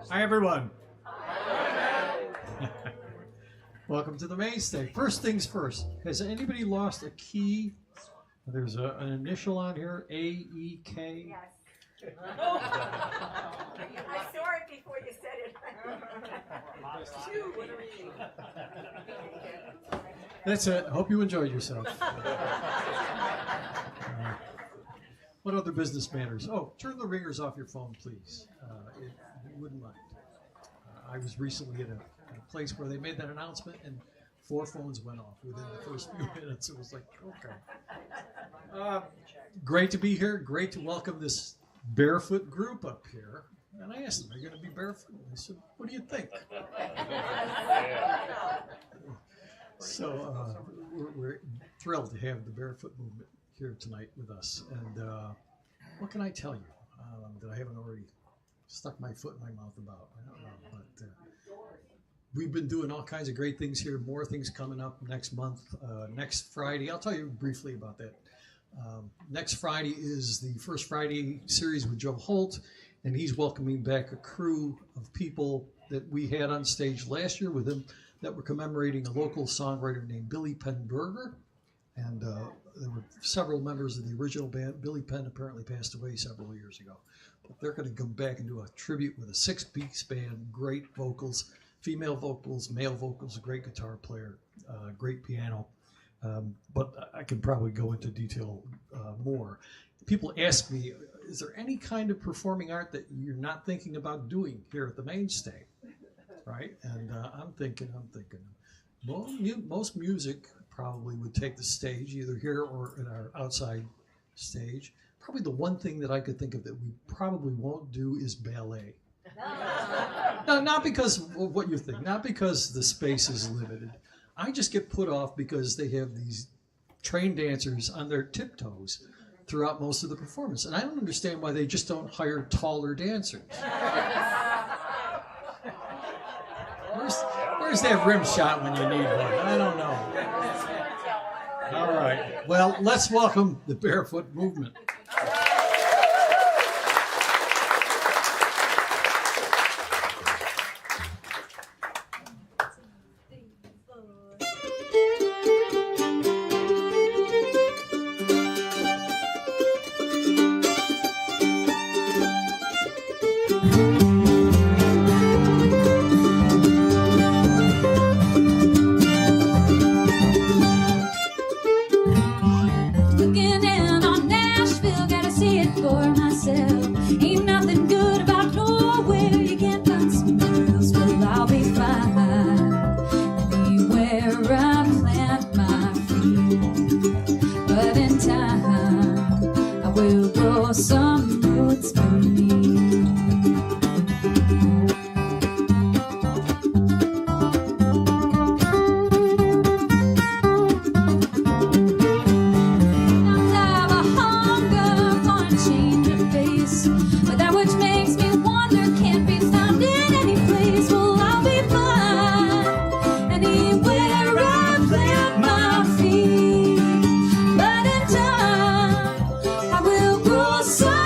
Hi, everyone. Welcome to the main stage. First things first, has anybody lost a key? There's an initial on here, A-E-K. Yes. I saw it before you said it. That's it. Hope you enjoyed yourself. What other business matters? Oh, turn the ringers off your phone, please. If you wouldn't mind. I was recently at a place where they made that announcement and 4 phones went off within the first few minutes. It was like, okay. Great to be here. Great to welcome this Barefoot group up here. And I asked them, are you going to be barefoot? And they said, what do you think? So we're thrilled to have the Barefoot Movement here tonight with us. And what can I tell you that I haven't already stuck my foot in my mouth about? I don't know, but we've been doing all kinds of great things here. More things coming up next month. Next Friday, I'll tell you briefly about that. Next Friday is the First Friday series with Joe Holt, and he's welcoming back a crew of people that we had on stage last year with him that were commemorating a local songwriter named Billy Penberger. And there were several members of the original band. Billy Penn apparently passed away several years ago. But they're going to come back and do a tribute with a 6-piece band, great vocals, female vocals, male vocals, a great guitar player, great piano. But I can probably go into detail more. People ask me, is there any kind of performing art that you're not thinking about doing here at the mainstay? Right? And I'm thinking, well, most music probably would take the stage, either here or in our outside stage. Probably the one thing that I could think of that we probably won't do is ballet. No, not because of what you think, not because the space is limited. I just get put off because they have these trained dancers on their tiptoes throughout most of the performance. And I don't understand why they just don't hire taller dancers. Where's that rim shot when you need one? I don't know. All right. Well, let's welcome the Barefoot Movement. Looking in on Nashville, gotta see it for myself. Ain't nothing good about nowhere, you can't find somewhere else. Well, I'll be fine anywhere I plant my feet. But in time, I will grow some roots for me. So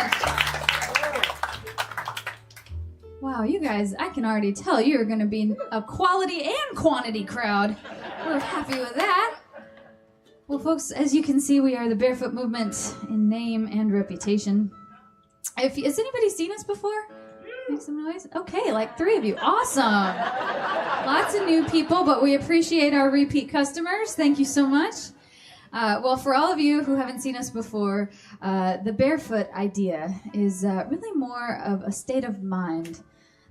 much. Wow, you guys, I can already tell you're going to be a quality and quantity crowd. We're happy with that. Well, folks, as you can see, we are the Barefoot Movement in name and reputation. Has anybody seen us before? Make some noise. Okay, like 3 of you. Awesome. Lots of new people, but we appreciate our repeat customers. Thank you so much. Well, for all of you who haven't seen us before, the Barefoot idea is really more of a state of mind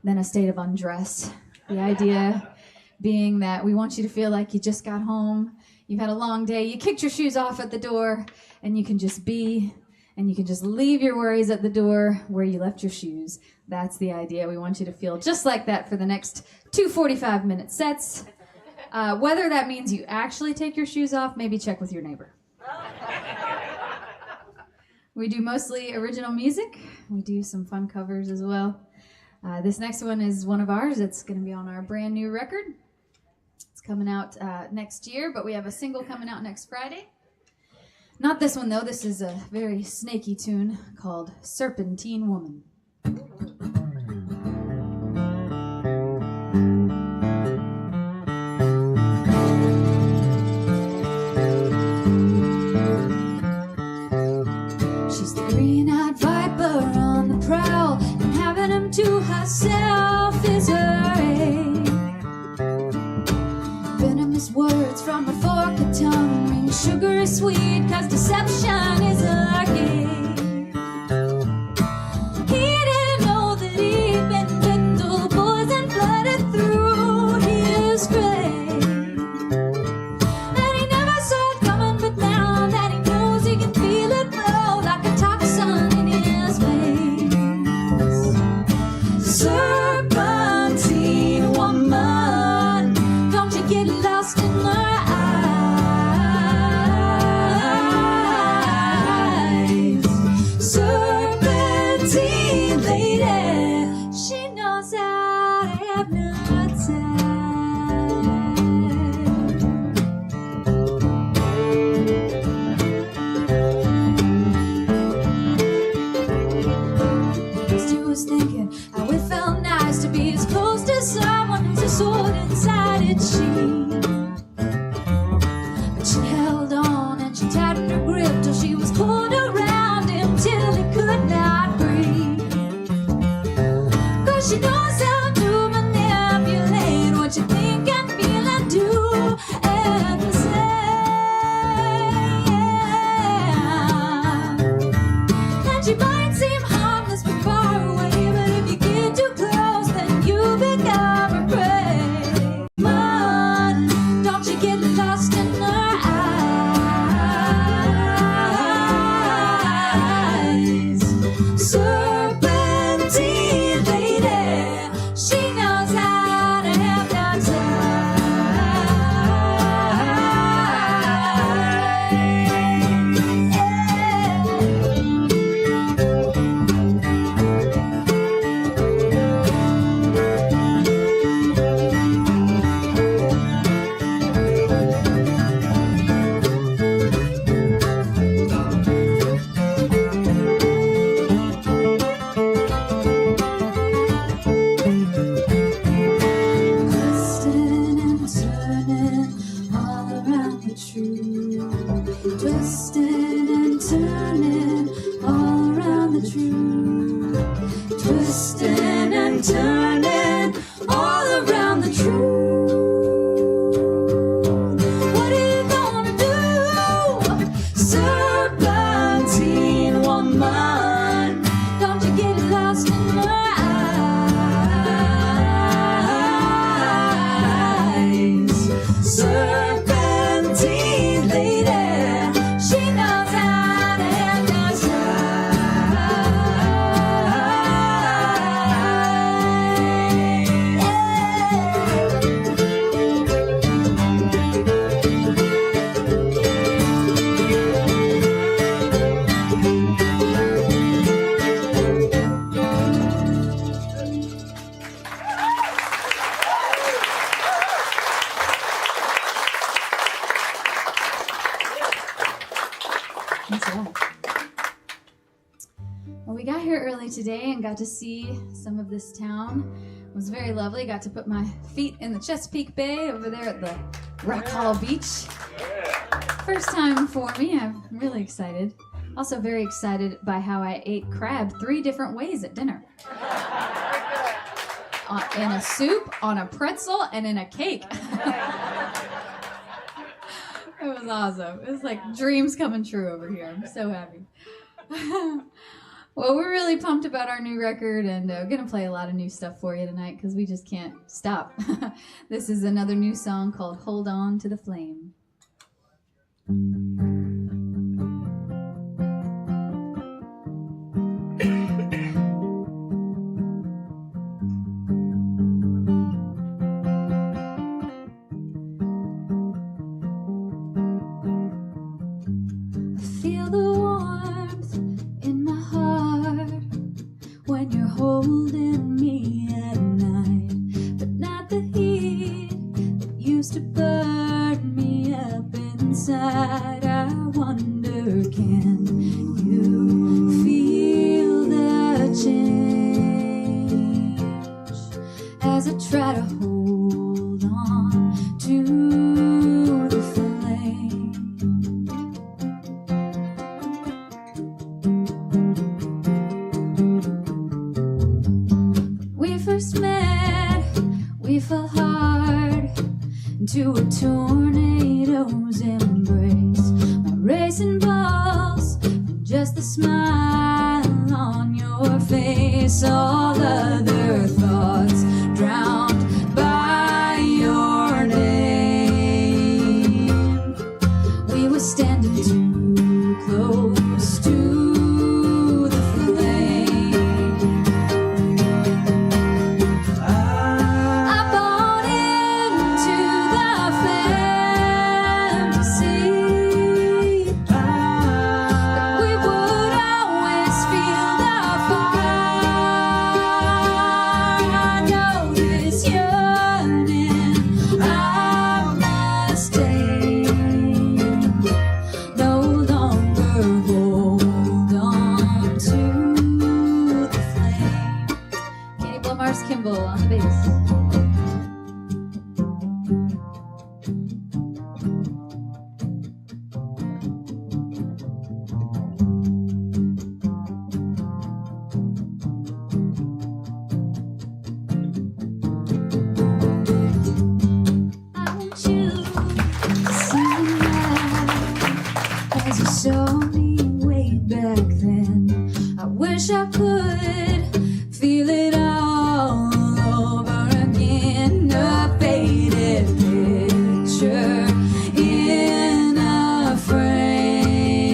than a state of undress. The idea being that we want you to feel like you just got home, you've had a long day, you kicked your shoes off at the door, and you can just be, and you can just leave your worries at the door where you left your shoes. That's the idea. We want you to feel just like that for the next 2 45-minute sets. Whether that means you actually take your shoes off, maybe check with your neighbor. We do mostly original music. We do some fun covers as well. This next one is one of ours. It's going to be on our brand new record. It's coming out next year, but we have a single coming out next Friday. Not this one, though. This is a very snaky tune called Serpentine Woman. She's the green-eyed viper on the prowl, and having him to herself is her aim. Venomous words from her forked tongue ring sugary sweet, 'cause deception is her game. He didn't know that he'd been bitten till the poison flooded through his grave. And he never saw it coming, but now that he knows, he can feel it blow like a toxin in his veins. Serpentine woman, don't you get lost in her eyes. Serpentine lady, she knows how to hypnotize. First you was thinking how it felt nice to be as close to someone who's a sword inside its sheath. But she held on and she tightened her grip till she was pulled around him till he could not breathe. 'Cause she knows how to manipulate what you think and feel and do and say. And she might seem harmless from far away, but if you get too close, then you become a prey. Man, don't you get lost in her eyes. Serpentine lady, she knows how to hypnotize. Twisting and turning all around the truth. Twisting and turning all around the truth. Twisting and turning all around the truth. What are you gonna do, serpentine woman? Don't you get lost in her eyes. Serpentine lady, she knows how to hypnotize. Thanks a lot. Well, we we got here early today and got to see some of this town. It was very lovely. Got to put my feet in the Chesapeake Bay over there at the Rock Hollow Beach. First time for me. I'm really excited. Also very excited by how I ate crab 3 different ways at dinner. In a soup, on a pretzel, and in a cake. It was awesome. It was like dreams coming true over here. I'm so happy. Well, we're really pumped about our new record, and we're going to play a lot of new stuff for you tonight because we just can't stop. This is another new song called Hold On to the Flame. Feel the warmth in my heart when you're holding me at night, but not the heat that used to burn me up inside. I wonder, can you feel the change as I try to hold on to the flame? We first met, we fell hard into a tornado's embrace. My racing pulse, and just the smile on your face. All other thoughts drowned by your name. We were standing too close to the flame. I bought into the fantasy that we would always feel the fire. I know this yearning I must take, no longer hold on to the flame. Katie Blomarz Kimball on the bass. I want you to see me now as you saw me way back then. I wish I could feel it all over again. A faded picture in a frame,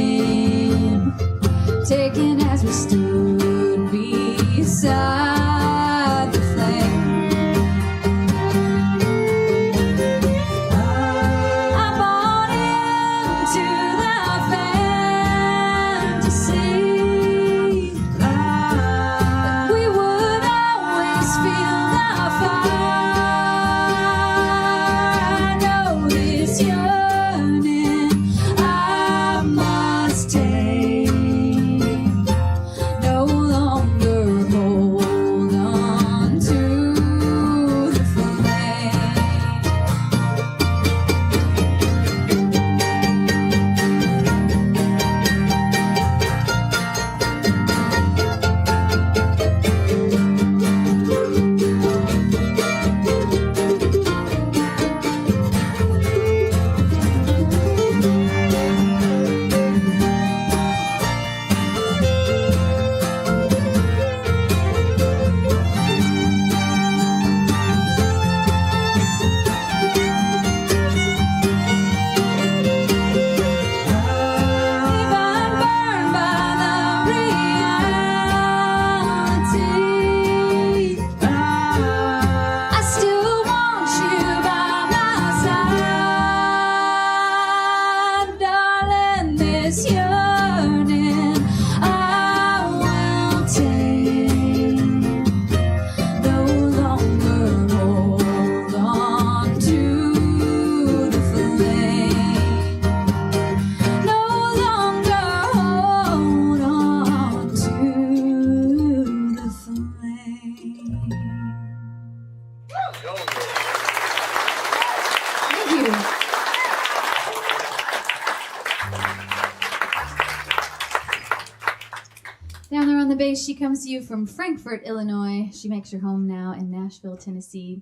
taken as we stood beside the flame. I bought into the fantasy that we would always feel the fire. I know this yearning I must take, no longer hold on to the flame. If I'm burned by the reality, I still want you by my side, darling. This yearning I will take, no longer hold on to the flame, no longer hold on to on the bass, she comes to you from Frankfort, Illinois. She makes her home now in Nashville, Tennessee.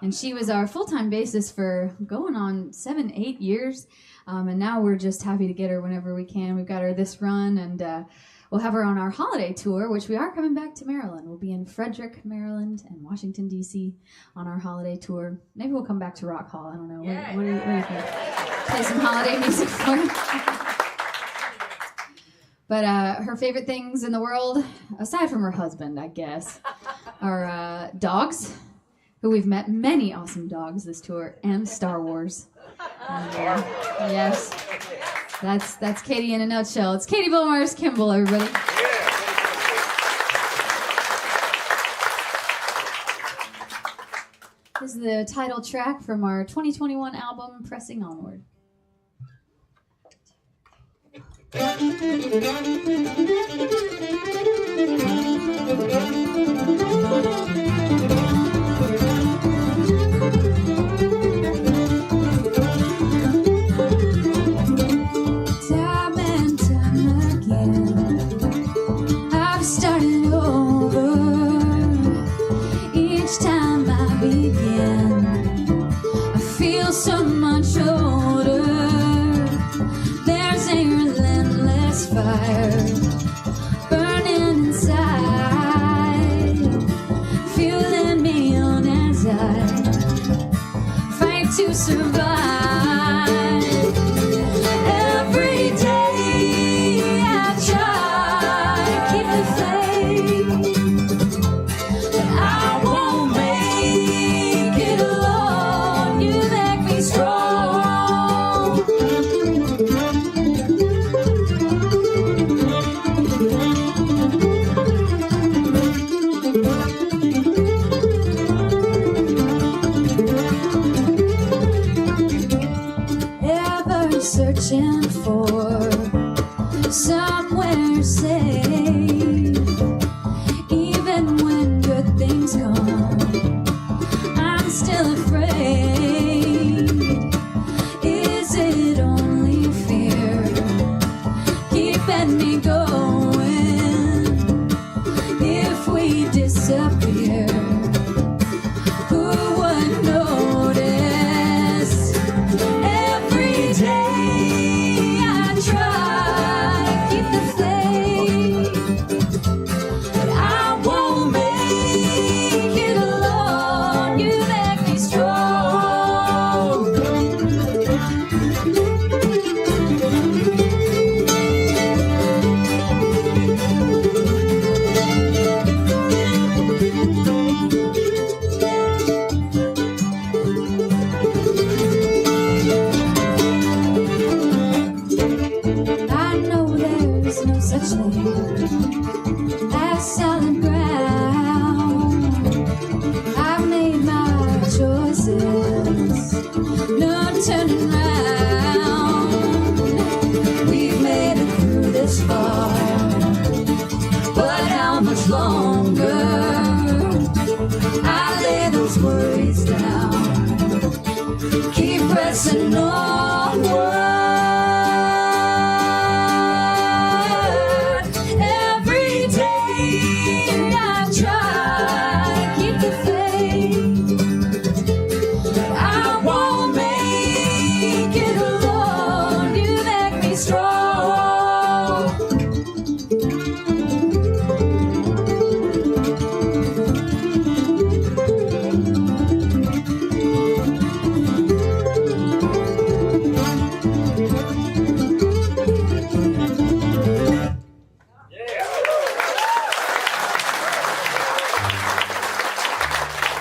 And she was our full-time bassist for going on 7-8 years. And now we're just happy to get her whenever we can. We've got her this run, and we'll have her on our holiday tour, which we are coming back to Maryland. We'll be in Frederick, Maryland, and Washington, D.C. on our holiday tour. Maybe we'll come back to Rock Hall. I don't know. What do you think? Play some holiday music for her. But her favorite things in the world, aside from her husband, I guess, are dogs, who we've met many awesome dogs this tour, and Star Wars. And, yes, that's Katie in a nutshell. It's Katie Blomarz, Kimball, everybody. This is the title track from our 2021 album, Pressing Onward. So much older, there's a relentless fire burning inside, fueling me on as I fight to survive. Every day I try to keep the faith, but I won't make it alone. You make me strong. Ever searching for somewhere safe, even when good things come, I'm still afraid. Is it only fear keeping me going? If we disappear, who would notice? Every day I try to keep the faith, but I won't make it alone. You make me strong. I know there's no such thing as solid ground. I've made my choices, no turning round. We've made it through this far, but how much longer? I lay those worries down, keep pressing onward. Every day I try to keep the faith, but I won't make it alone. You make me strong.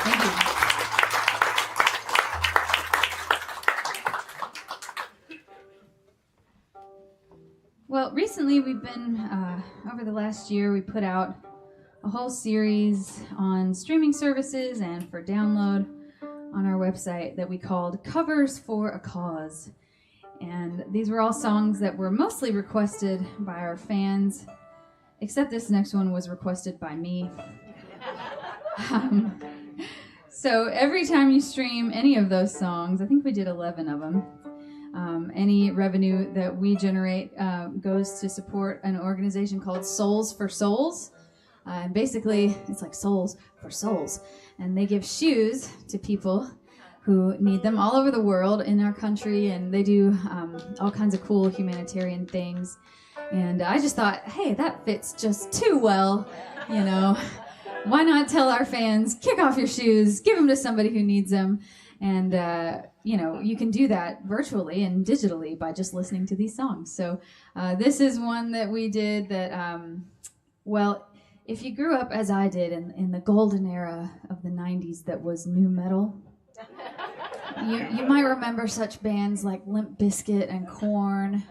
Thank you. Well, recently we've been, over the last year, we put out a whole series on streaming services and for download on our website that we called Covers for a Cause. And these were all songs that were mostly requested by our fans, except this next one was requested by me. So every time you stream any of those songs, I think we did 11 of them, any revenue that we generate goes to support an organization called Souls for Souls, And basically, it's like Souls for Souls. And they give shoes to people who need them all over the world in our country. And they do all kinds of cool humanitarian things. And I just thought, hey, that fits just too well, you know. Why not tell our fans, kick off your shoes, give them to somebody who needs them. And, you know, you can do that virtually and digitally by just listening to these songs. So this is one that we did that, well, if you grew up as I did in the golden era of the 90s that was nu metal, you might remember such bands like Limp Bizkit and Korn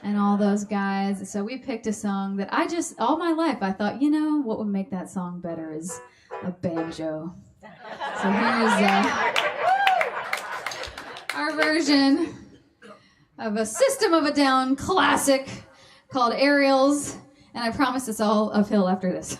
and all those guys. So we picked a song that all my life, I thought, you know, what would make that song better is a banjo. So here's our version of a System of a Down classic called Ariels. And I promise it's all uphill after this.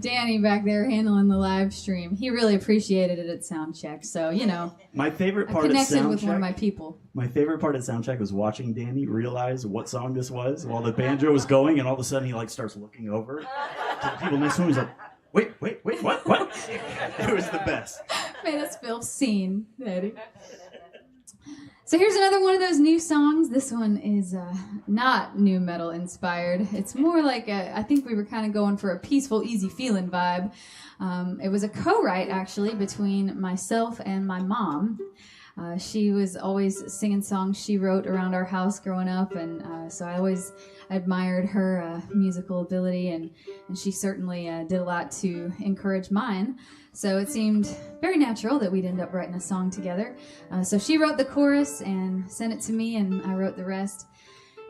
Danny back there handling on the live stream. He really appreciated it at soundcheck. So, you know, My favorite I part at connected with one of soundcheck. my people. My favorite part at soundcheck was watching Danny realize what song this was while the banjo was going, and all of a sudden he like starts looking over to the people next to him. He's like, "Wait, what?" It was the best. Made us feel seen, Eddie. So here's another one of those new songs. This one is not new metal inspired. It's more like I think we were kind of going for a peaceful, easy feeling vibe. It was a co-write actually between myself and my mom. She was always singing songs she wrote around our house growing up, and so I always admired her musical ability, and she certainly did a lot to encourage mine. So it seemed very natural that we'd end up writing a song together. So she wrote the chorus and sent it to me, and I wrote the rest.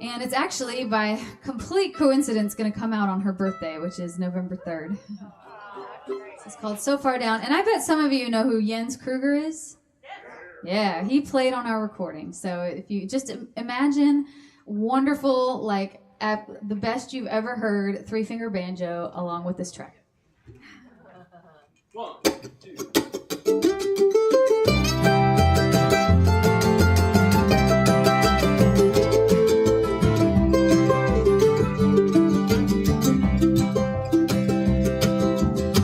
And it's actually, by complete coincidence, going to come out on her birthday, which is November 3rd. It's called So Far Down. And I bet some of you know who Jens Kruger is. Yeah, he played on our recording. So if you just imagine wonderful, like at the best you've ever heard, 3-finger banjo along with this track. 1, 2.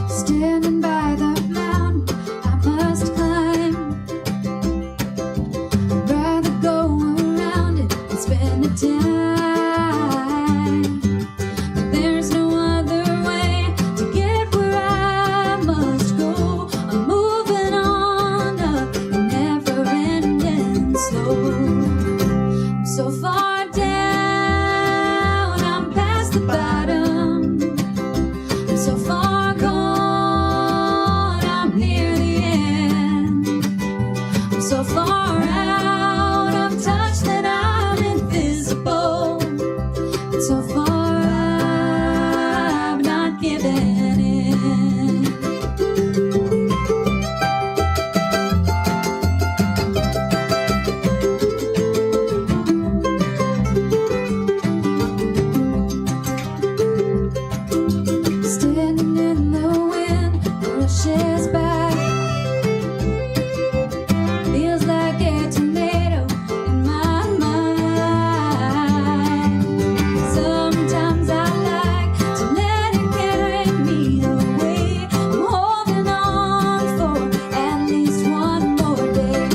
Standing by the mountain I must climb. I'd rather go around it and spend the time. But there's no other way to get where I must go. I'm moving on up and never ending slow. I'm so far down, I'm past the bottom. I'm so far gone, I'm near the end. I'm so far out of touch that I'm invisible. And so far I've not given in. Standing in the wind, the rushes by. Feels like a tornado in my mind. Sometimes I like to let it carry me away. I'm holding on for at least one more day.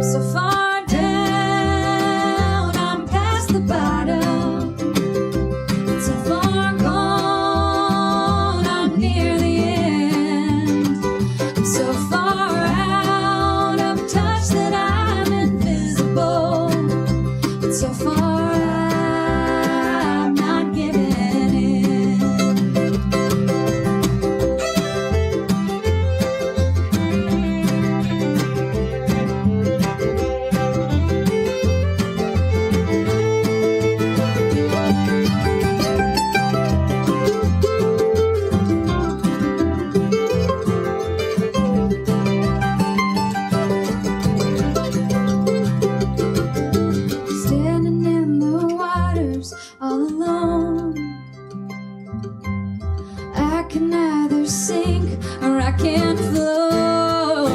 So far down, I'm past the bottom. So far gone, I'm near the end. I'm so far out of touch that I'm invisible. But so far I'm not giving in. Standing in the waters all alone. I can either sink or I can float.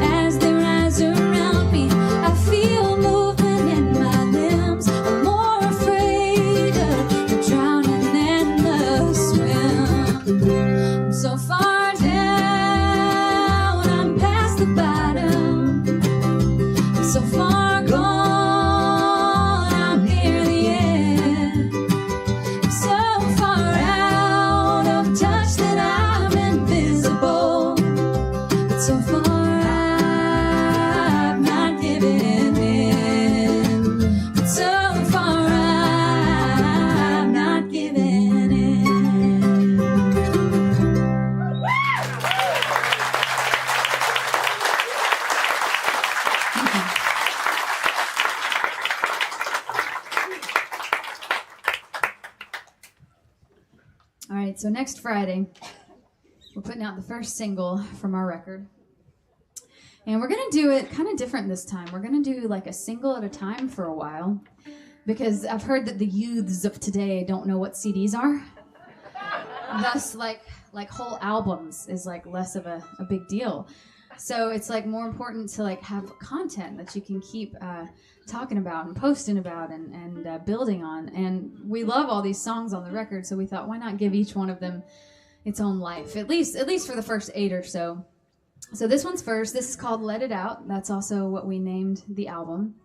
As they rise around me, I feel movement in my limbs. I'm more afraid of the drowning than the swim. I'm so far down, I'm past the bottom. I'm so far gone, I'm near the end. I'm so far out of touch that I'm invisible. But so far I've not given in. But so far I've not given in. All right, so next Friday, we're putting out the first single from our record. And we're going to do it kind of different this time. We're going to do like a single at a time for a while, because I've heard that the youths of today don't know what CDs are. Thus, like whole albums is like less of a big deal. So it's like more important to like have content that you can keep talking about and posting about and building on. And we love all these songs on the record, so we thought, why not give each one of them its own life, at least for the first 8 or so. So this one's first. This is called Let It Out. That's also what we named the album.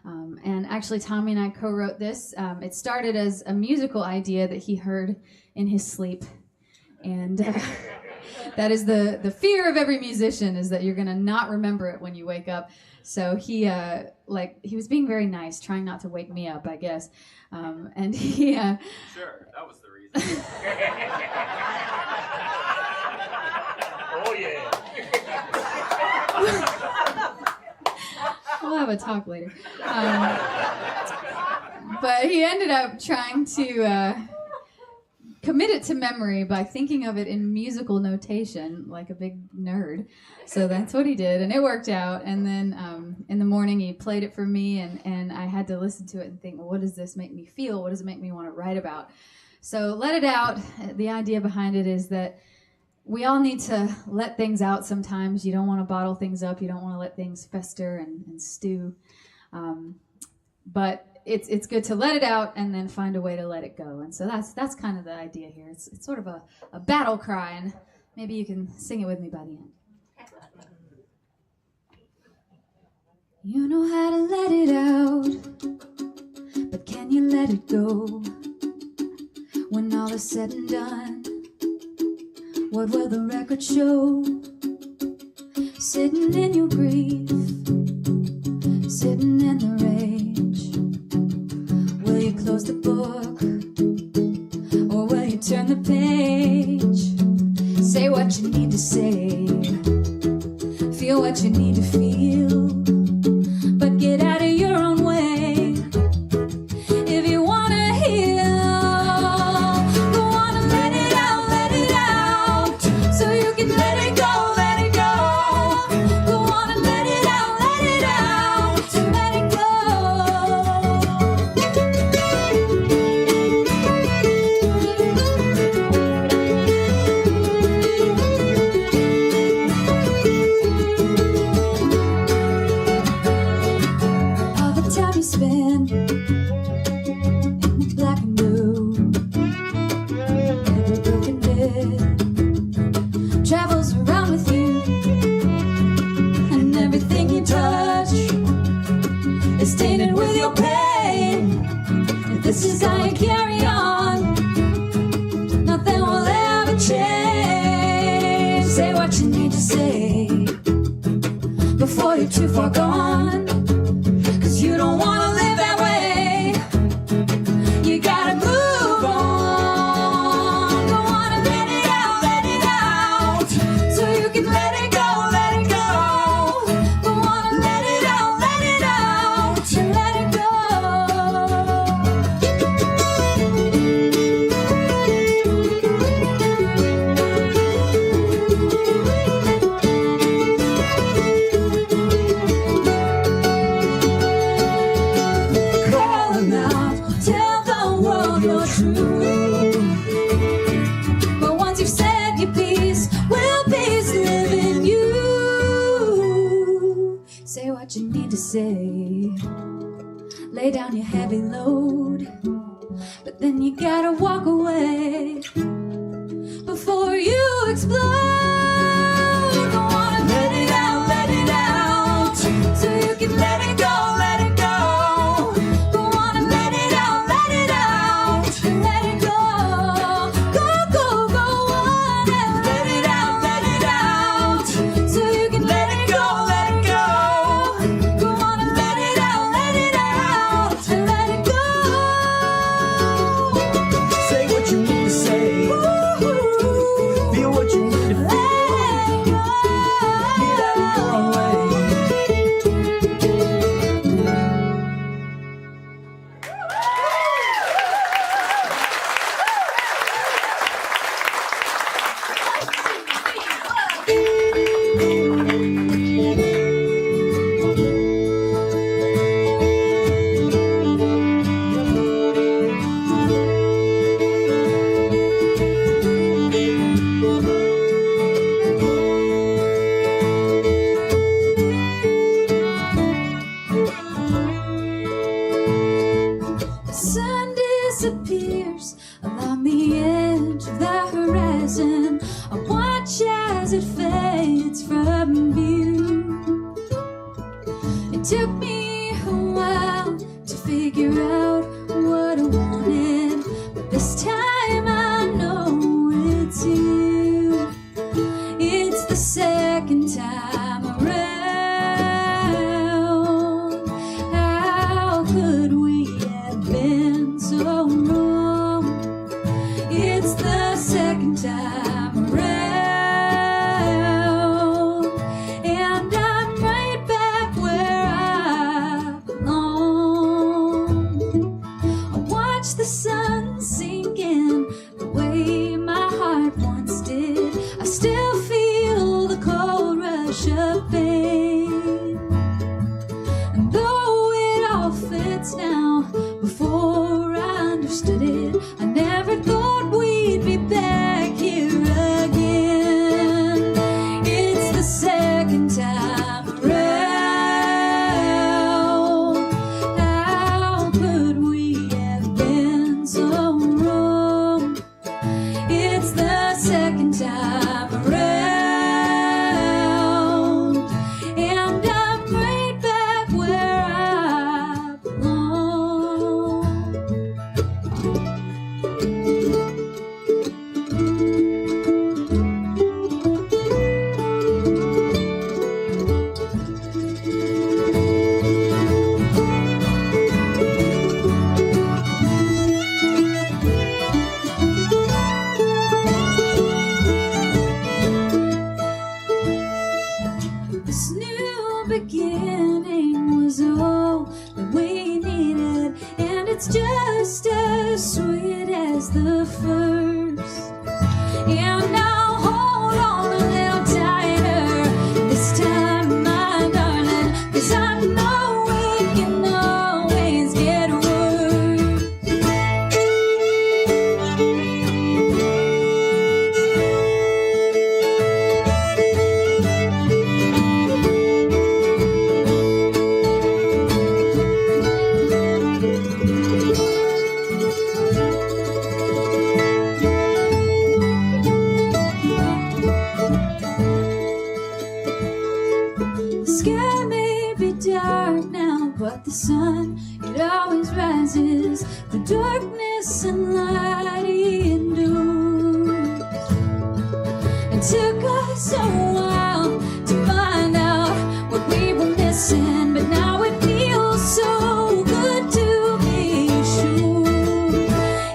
And actually, Tommy and I co-wrote this. It started as a musical idea that he heard in his sleep. And that is the fear of every musician, is that you're going to not remember it when you wake up. So he was being very nice, trying not to wake me up, I guess. And he... Sure, that was the reason. Oh, yeah. We'll have a talk later. But he ended up trying to commit it to memory by thinking of it in musical notation, like a big nerd. So that's what he did, and it worked out. And then in the morning, he played it for me, and I had to listen to it and think, well, what does this make me feel? What does it make me want to write about? So Let It Out, the idea behind it is that we all need to let things out sometimes. You don't want to bottle things up. You don't want to let things fester and stew. But it's good to let it out and then find a way to let it go. And so that's kind of the idea here. It's sort of a battle cry, and maybe you can sing it with me by the end. You know how to let it out, but can you let it go? When all is said and done, what will the record show? Sitting in your grief, sitting in the rage. Will you close the book, or will you turn the page? Say what you need to say, feel what you need to feel, but get out of your own way. If you wanna heal, go on and let it out, so you can let it go. Go on and let it out, let it go. All the time you spend in the black and blue, every broken bit travels around with you, and everything you touch is tainted with your pain. If this is how you carry on, nothing will ever change. Say what you need to say before you're too far gone, 'cause you don't want to live that way. You gotta move on. Go on and let it out, so you can let it go, let it go. Go on and let it out, and let it go. Calling out, tell the world you're true. But once you've said your piece, will peace live in you? Say what you need to say, lay down your heavy load, but then you gotta walk away before you explode. Go on and let it out, so you can let it go, let it go. Go on and let it out, and let it go. Go on and let it out, so you can let it go, let it go. Go on and let it out, and let it go. Say what you need to say, feel what you need to again. I watch as it fades from view. It took me a while to figure out what I wanted, but this time I know it's you. It's the second time around. How could we have been so wrong? It's the second time around, and I'm right back where I belong. I watch the sun sink in the way my heart once did. I still feel the cold rush of pain, and though it all fits now, before I understood it, I never thought we'd be back here again. It's the second time around. How could we have been so wrong? It's the second time around, and I'm right back where I belong. This new beginning was all that we needed, and it's just as sweet as the first. And I'll hold on a little tighter this time, my darling, 'cause I know it can always get worse. The sky may be dark now, but the sun, it always rises. The darkness and light it endures. It took us a while to find out what we were missing, but now it feels so good to be sure.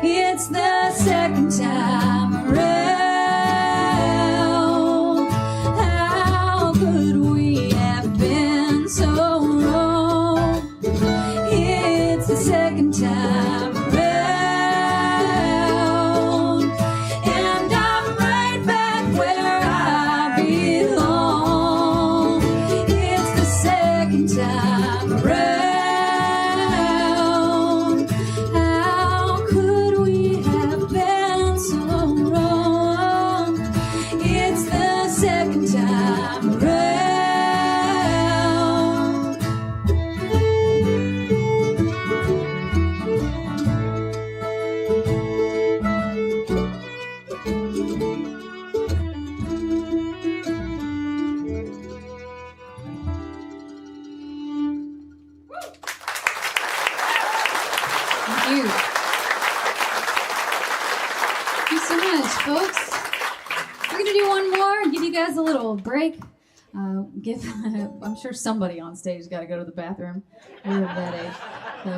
It's the second time around. How could we have been so wrong? It's the second time around, and I'm right back where I belong. It's the second time around. How could we have been so wrong? It's the second time around. Thank you. Thank you so much, folks. We're going to do one more, give you guys a little break. I'm sure somebody on stage has got to go to the bathroom. We're of that age. So,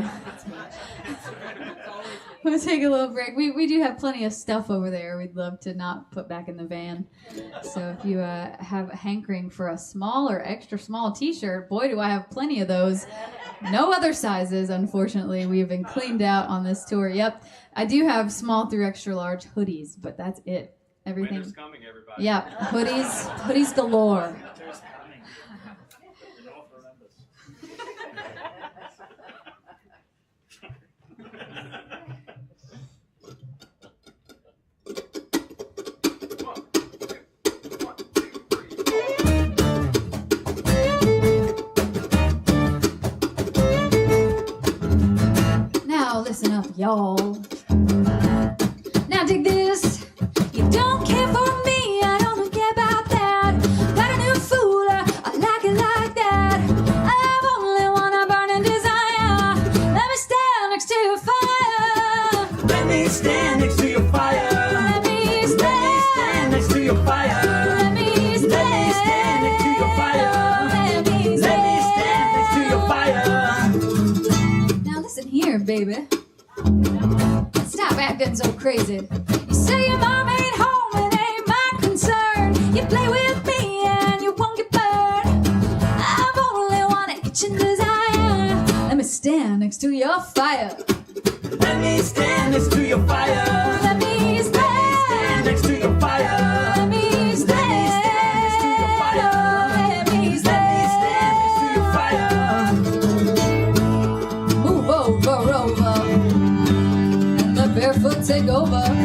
we'll take a little break. We do have plenty of stuff over there we'd love to not put back in the van. So if you have a hankering for a small or extra small t-shirt, boy, do I have plenty of those. No other sizes, unfortunately. We've been cleaned out on this tour. Yep. I do have small through extra large hoodies, but that's it. Everything. Winter's coming, everybody. Yeah, hoodies galore. Winter's coming. Don't remember. listen up, y'all. Now dig this. You don't care for me. crazy. You say your mom ain't home and ain't my concern. You play with me and you won't get burned. I've only one itching desire. Let me stand next to your fire. Let me stand next to your fire. Let me stand next to your fire. Let me stand next to your fire. Let me stand next to your fire. Move over, and let barefoot take over.